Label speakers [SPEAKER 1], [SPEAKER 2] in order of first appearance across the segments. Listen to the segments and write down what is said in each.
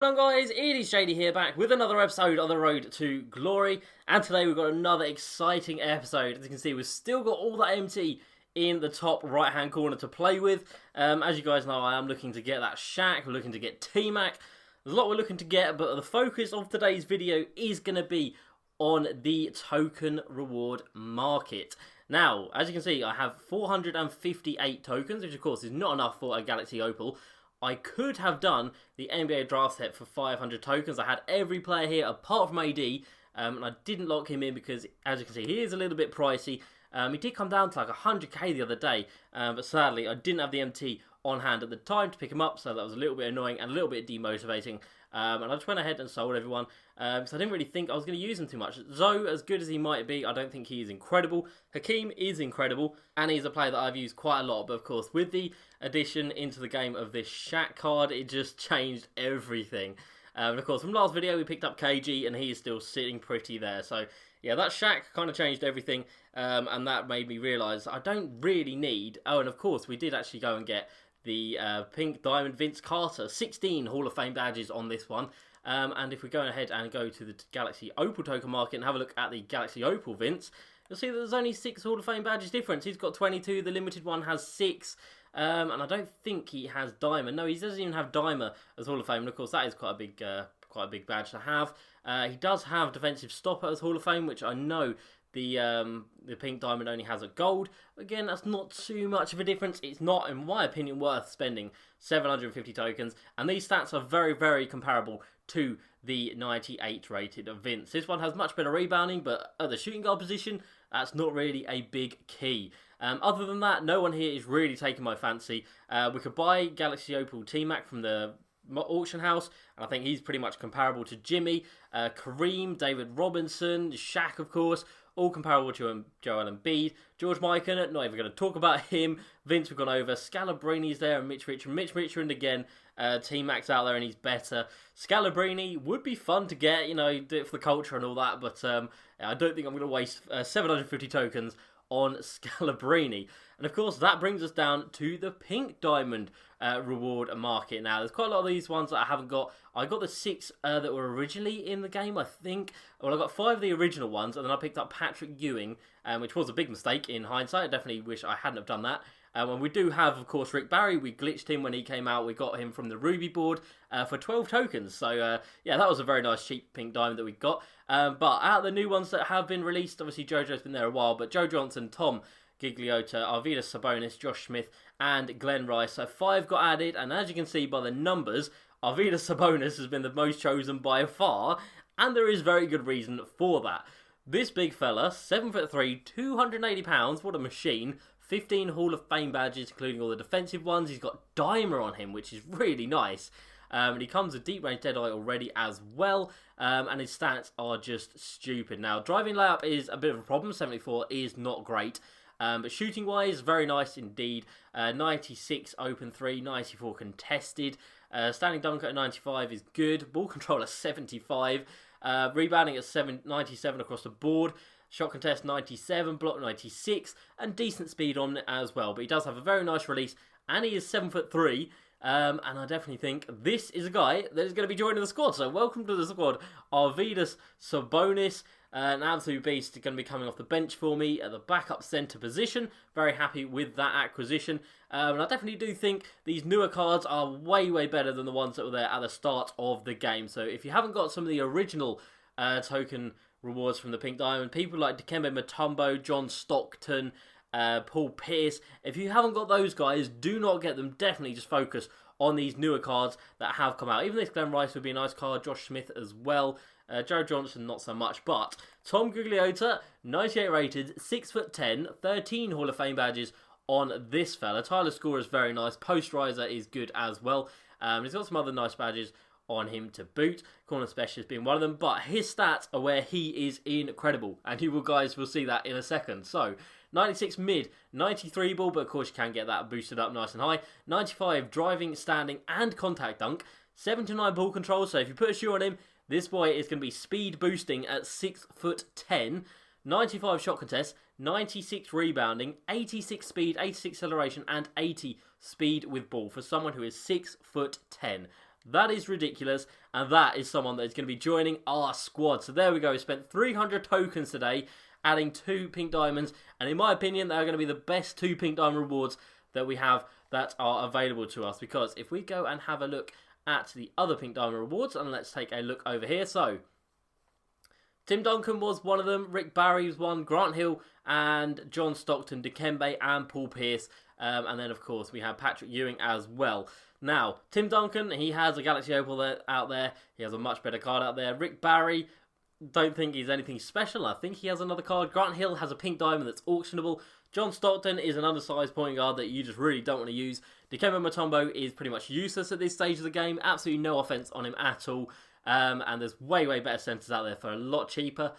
[SPEAKER 1] Hello guys, it is JD here back with another episode on the road to glory, and today we've got another exciting episode. As you can see, we've still got all that MT in the top right hand corner to play with. As you guys know, I am looking to get that Shaq, we're looking to get T-Mac. There's a lot we're looking to get, but the focus of today's video is going to be on the token reward market. Now, as you can see, I have 458 tokens, which of course is not enough for a Galaxy Opal. I could have done the NBA draft set for 500 tokens. I had every player here apart from AD, and I didn't lock him in because, as you can see, he is a little bit pricey. He did come down to like 100k the other day, but sadly I didn't have the MT on hand at the time to pick him up, so that was a little bit annoying and a little bit demotivating. And I just went ahead and sold everyone, because I didn't really think I was going to use him too much. Zoe, as good as he might be, I don't think he is incredible. Hakeem is incredible, and he's a player that I've used quite a lot, but of course, with the addition into the game of this Shaq card, it just changed everything. And of course, from last video, we picked up KG, and he is still sitting pretty there. So, yeah, that Shaq kind of changed everything, and that made me realise I don't really need... Oh, and of course, we did actually go and get the Pink Diamond Vince Carter, 16 Hall of Fame badges on this one. And if we go ahead and go to the Galaxy Opal token market and have a look at the Galaxy Opal Vince, you'll see that there's only 6 Hall of Fame badges difference. He's got 22, the limited one has 6, and I don't think he has Diamond. No, he doesn't even have Dimer as Hall of Fame, and of course that is quite a big badge to have. He does have Defensive Stopper as Hall of Fame, which I know the Pink Diamond only has a gold. Again, that's not too much of a difference. It's not, in my opinion, worth spending 750 tokens. And these stats are very, very comparable to the 98 rated Vince. This one has much better rebounding, but at the shooting guard position, that's not really a big key. Other than that, no one here is really taking my fancy. We could buy Galaxy Opal T-Mac from the auction house, and I think he's pretty much comparable to Jimmy, Kareem, David Robinson, Shaq, of course, all comparable to Joel Embiid. George Mikan, not even going to talk about him. Vince, we've gone over. Scalabrini's there, and Mitch Richmond again. T-Mac's out there, and he's better. Scalabrini would be fun to get, you know, do it for the culture and all that, but I don't think I'm going to waste 750 tokens on Scalabrini. And of course, that brings us down to the Pink Diamond reward market. Now, there's quite a lot of these ones that I haven't got. I got the 6 that were originally in the game, I think. Well, I got 5 of the original ones, and then I picked up Patrick Ewing, which was a big mistake in hindsight. I definitely wish I hadn't have done that. And we do have, of course, Rick Barry. We glitched him when he came out. We got him from the Ruby board for 12 tokens. So, yeah, that was a very nice cheap Pink Diamond that we got. But out of the new ones that have been released, obviously JoJo's been there a while, but Joe Johnson, Tom Gugliotta, Arvidas Sabonis, Josh Smith, and Glenn Rice. So 5 got added, and as you can see by the numbers, Arvidas Sabonis has been the most chosen by far, and there is very good reason for that. This big fella, 7'3", 280 pounds, what a machine. 15 Hall of Fame badges, including all the defensive ones. He's got Dimer on him, which is really nice. And he comes with deep range Deadeye already as well. And his stats are just stupid. Now, driving layup is a bit of a problem. 74 is not great. But shooting wise, very nice indeed. 96 open 3, 94 contested. Standing dunk at 95 is good. Ball control at 75. Rebounding at 97 across the board. Shot contest 97, block 96, and decent speed on it as well. But he does have a very nice release, and he is 7'3". And I definitely think this is a guy that is going to be joining the squad. So welcome to the squad, Arvidas Sabonis. An absolute beast, going to be coming off the bench for me at the backup centre position. Very happy with that acquisition. And I definitely do think these newer cards are way, way better than the ones that were there at the start of the game. So if you haven't got some of the original token rewards from the Pink Diamond, people like Dikembe Mutombo, John Stockton, Paul Pierce, if you haven't got those guys, do not get them. Definitely just focus on these newer cards that have come out. Even this Glenn Rice would be a nice card, Josh Smith as well. Joe Johnson, not so much, but Tom Gugliotta, 98 rated, 6'10", 13 Hall of Fame badges on this fella. Tyler Scorer is very nice. Posterizer is good as well. He's got some other nice badges on him to boot. Corner Specialist being one of them, but his stats are where he is incredible, and you guys will see that in a second. So, 96 mid, 93 ball, but of course you can get that boosted up nice and high. 95 driving, standing, and contact dunk. 79 ball control, so if you put a shoe on him, this boy is going to be speed boosting at 6'10". 95 shot contest, 96 rebounding, 86 speed, 86 acceleration, and 80 speed with ball for someone who is 6'10". That is ridiculous, and that is someone that is going to be joining our squad. So there we go. We spent 300 tokens today, adding 2 pink diamonds, and in my opinion, they are going to be the best 2 pink diamond rewards that we have that are available to us. Because if we go and have a look at the other pink diamond rewards, and let's take a look over here. So Tim Duncan was one of them, Rick Barry was one, Grant Hill and John Stockton, Dikembe and Paul Pierce. And then, of course, we have Patrick Ewing as well. Now, Tim Duncan, he has a Galaxy Opal out there. He has a much better card out there. Rick Barry, don't think he's anything special. I think he has another card. Grant Hill has a pink diamond that's auctionable. John Stockton is an undersized point guard that you just really don't want to use. Dikembe Mutombo is pretty much useless at this stage of the game. Absolutely no offense on him at all. And there's way better centers out there for a lot cheaper.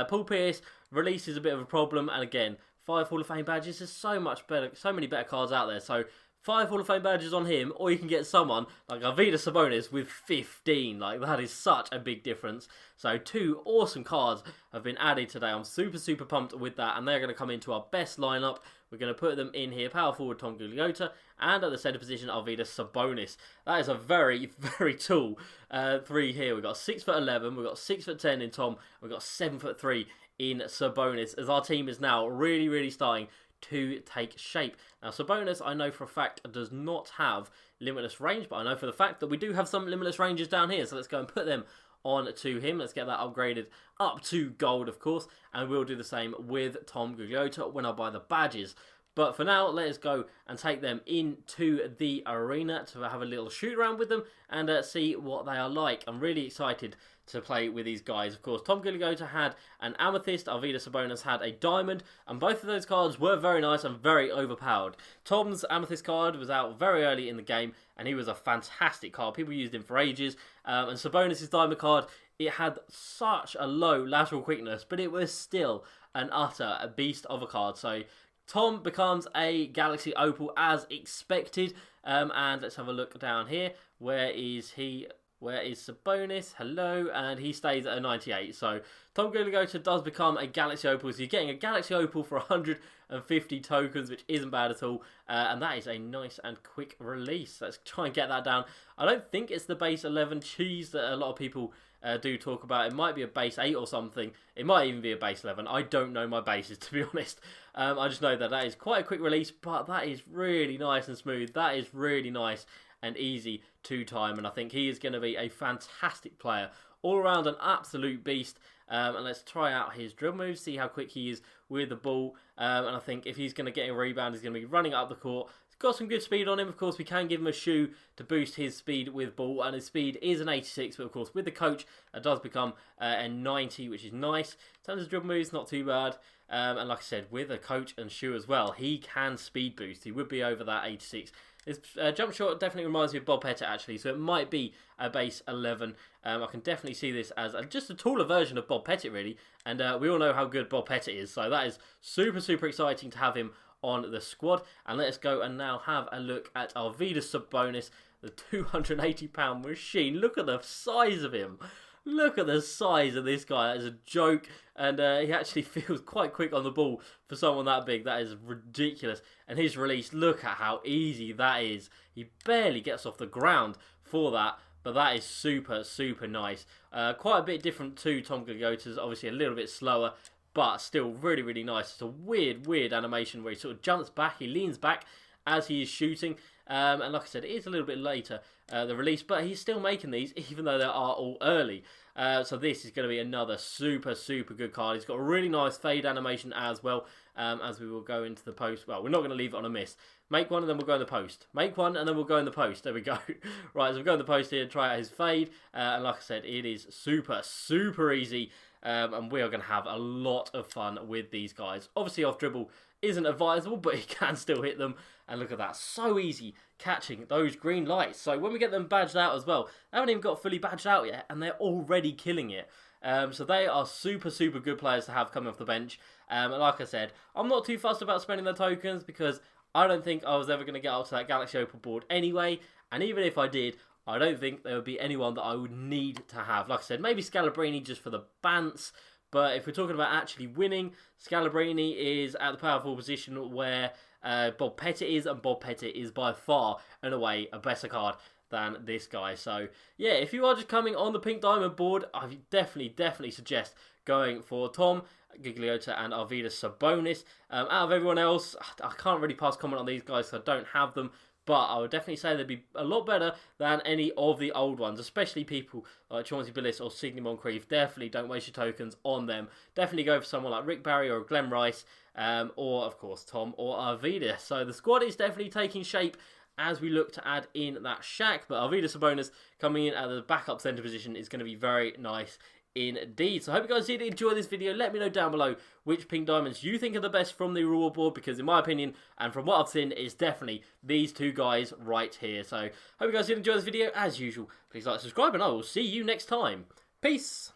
[SPEAKER 1] Paul Pierce, release is a bit of a problem. And again, 5 Hall of Fame badges. There's so many better cards out there. So 5 Hall of Fame badges on him, or you can get someone like Arvydas Sabonis with 15. Like, that is such a big difference. So 2 awesome cards have been added today. I'm super pumped with that, and they're going to come into our best lineup. We're going to put them in here. Power forward, Tom Gugliotta, and at the centre position, Arvydas Sabonis. That is a very tall 3 here. We've got 6'11", we've got 6'10" in Tom, we've got 7'3" in Sabonis, as our team is now really starting to take shape. Now, Sabonis, I know for a fact, does not have limitless range, but I know for the fact that we do have some limitless ranges down here, so let's go and put them on to him. Let's get that upgraded up to gold, of course, and we'll do the same with Tom Gugliotta when I buy the badges. But for now, let's go and take them into the arena to have a little shoot around with them and see what they are like. I'm really excited to play with these guys. Of course, Tom Gugliotta had an amethyst, Arvydas Sabonis had a diamond, and both of those cards were very nice and very overpowered. Tom's amethyst card was out very early in the game, and he was a fantastic card. People used him for ages. And Sabonis' diamond card, it had such a low lateral quickness, but it was still an utter beast of a card. So Tom becomes a Galaxy Opal as expected. And let's have a look down here. Where is he? Where is Sabonis? Hello. And he stays at a 98. So Tom Gugliotta does become a Galaxy Opal. So you're getting a Galaxy Opal for 150 tokens, which isn't bad at all. And that is a nice and quick release. Let's try and get that down. I don't think it's the base 11 cheese that a lot of people do talk about. It might be a base 8 or something. It might even be a base 11. I don't know my bases, to be honest. I just know that is quite a quick release, but that is really nice and smooth. That is really nice and easy to time, and I think he is going to be a fantastic player. All around an absolute beast. And let's try out his drill moves, see how quick he is with the ball. And I think if he's going to get a rebound, he's going to be running up the court. He's got some good speed on him. Of course, we can give him a shoe to boost his speed with ball, and his speed is an 86, but of course, with the coach, it does become a 90, which is nice. In terms of dribble moves, not too bad. And like I said, with a coach and shoe as well, he can speed boost. He would be over that 86. His jump shot definitely reminds me of Bob Pettit, actually, so it might be a base 11. I can definitely see this as just a taller version of Bob Pettit, really, and we all know how good Bob Pettit is, so that is super exciting to have him on the squad. And let's go and now have a look at Arvydas Sabonis, the 280-pound machine. Look at the size of him. Look at the size of this guy. That is a joke. And he actually feels quite quick on the ball for someone that big. That is ridiculous. And his release, look at how easy that is. He barely gets off the ground for that. But that is super nice. Quite a bit different to Tom Gugliotta's. Obviously a little bit slower, but still really nice. It's a weird animation where he sort of jumps back. He leans back as he is shooting. And like I said, it is a little bit later, the release, but he's still making these, even though they are all early. So this is going to be another super good card. He's got a really nice fade animation as well, as we will go into the post. Well, we're not going to leave it on a miss. Make one and then we'll go in the post. Make one and then we'll go in the post. There we go. Right, so we'll go in the post here and try out his fade. And like I said, it is super easy. And we are going to have a lot of fun with these guys. Obviously, off dribble isn't advisable, but he can still hit them. And look at that, so easy catching those green lights. So when we get them badged out as well, they haven't even got fully badged out yet, and they're already killing it. So they are super good players to have coming off the bench. And like I said, I'm not too fussed about spending the tokens because I don't think I was ever going to get up to that Galaxy Opal board anyway. And even if I did, I don't think there would be anyone that I would need to have. Like I said, maybe Scalabrini just for the bants. But if we're talking about actually winning, Scalabrini is at the power forward position where Bob Pettit is, and Bob Pettit is by far and away a better card than this guy. So yeah, if you are just coming on the pink diamond board, I definitely suggest going for Tom, Gugliotta and Arvydas Sabonis. Out of everyone else, I can't really pass comment on these guys because I don't have them. But I would definitely say they'd be a lot better than any of the old ones, especially people like Chauncey Billups or Sidney Moncrief. Definitely don't waste your tokens on them. Definitely go for someone like Rick Barry or Glenn Rice, or, of course, Tom or Arvydas. So the squad is definitely taking shape as we look to add in that Shaq. But Arvydas Sabonis coming in at the backup centre position is going to be very nice indeed. So I hope you guys did enjoy this video. Let me know down below which pink diamonds you think are the best from the reward board, because in my opinion and from what I've seen, it's definitely these two guys right here. So hope you guys did enjoy this video. As usual, please like, subscribe, and I will see you next time. Peace.